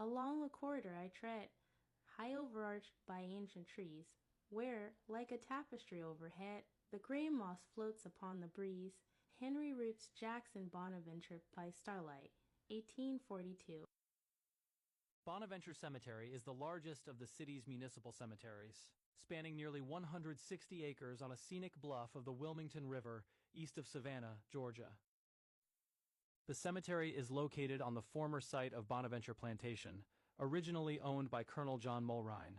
Along the corridor I tread, high overarched by ancient trees, where, like a tapestry overhead, the gray moss floats upon the breeze. Henry Roots Jackson Bonaventure by Starlight, 1842. Bonaventure Cemetery is the largest of the city's municipal cemeteries, spanning nearly 160 acres on a scenic bluff of the Wilmington River east of Savannah, Georgia. The cemetery is located on the former site of Bonaventure Plantation, originally owned by Colonel John Mulrine.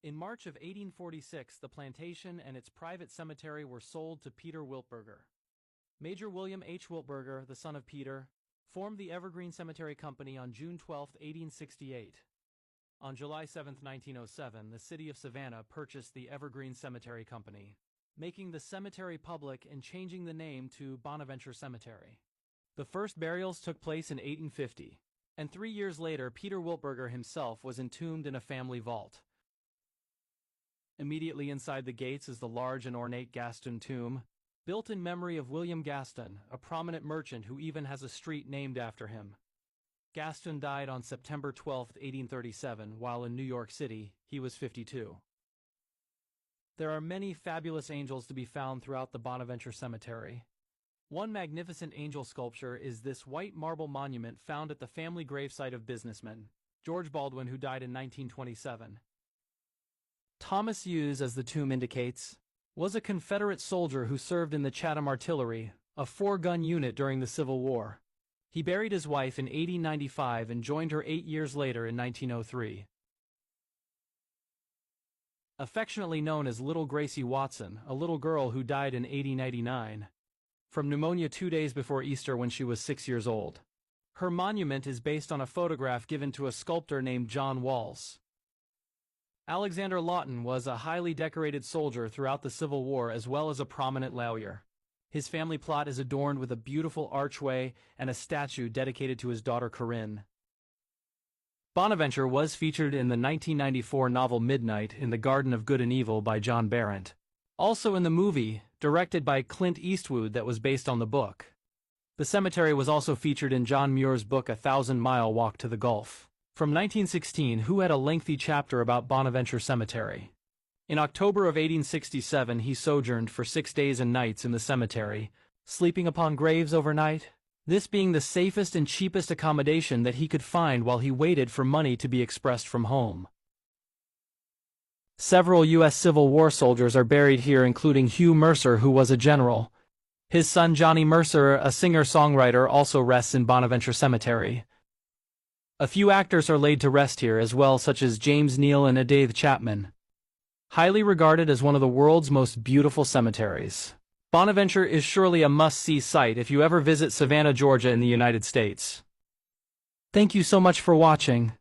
In March of 1846, the plantation and its private cemetery were sold to Peter Wiltberger. Major William H. Wiltberger, the son of Peter, formed the Evergreen Cemetery Company on June 12, 1868. On July 7, 1907, the city of Savannah purchased the Evergreen Cemetery Company, making the cemetery public and changing the name to Bonaventure Cemetery. The first burials took place in 1850, and 3 years later Peter Wiltberger himself was entombed in a family vault. Immediately inside the gates is the large and ornate Gaston tomb, built in memory of William Gaston, a prominent merchant who even has a street named after him. Gaston died on September 12, 1837, while in New York City. He was 52. There are many fabulous angels to be found throughout the Bonaventure Cemetery. One magnificent angel sculpture is this white marble monument found at the family gravesite of businessman George Baldwin, who died in 1927. Thomas Hughes, as the tomb indicates, was a Confederate soldier who served in the Chatham Artillery, a 4-gun unit during the Civil War. He buried his wife in 1895 and joined her 8 years later in 1903. Affectionately known as Little Gracie Watson, a little girl who died in 1899 from pneumonia 2 days before Easter when she was 6 years old. Her monument is based on a photograph given to a sculptor named John Walls. Alexander Lawton was a highly decorated soldier throughout the Civil War as well as a prominent lawyer. His family plot is adorned with a beautiful archway and a statue dedicated to his daughter Corinne. Bonaventure was featured in the 1994 novel Midnight in the Garden of Good and Evil by John Berendt. Also in the movie, directed by Clint Eastwood, that was based on the book. The cemetery was also featured in John Muir's book A 1,000-Mile Walk to the Gulf, from 1916, who had a lengthy chapter about Bonaventure Cemetery. In October of 1867, he sojourned for 6 days and nights in the cemetery, sleeping upon graves overnight, this being the safest and cheapest accommodation that he could find while he waited for money to be expressed from home. Several U.S. Civil War soldiers are buried here, including Hugh Mercer, who was a general. His son Johnny Mercer, a singer-songwriter, also rests in Bonaventure Cemetery. A few actors are laid to rest here as well, such as James Neal and Adaith Chapman. Highly regarded as one of the world's most beautiful cemeteries, Bonaventure is surely a must-see site if you ever visit Savannah, Georgia in the United States. Thank you so much for watching.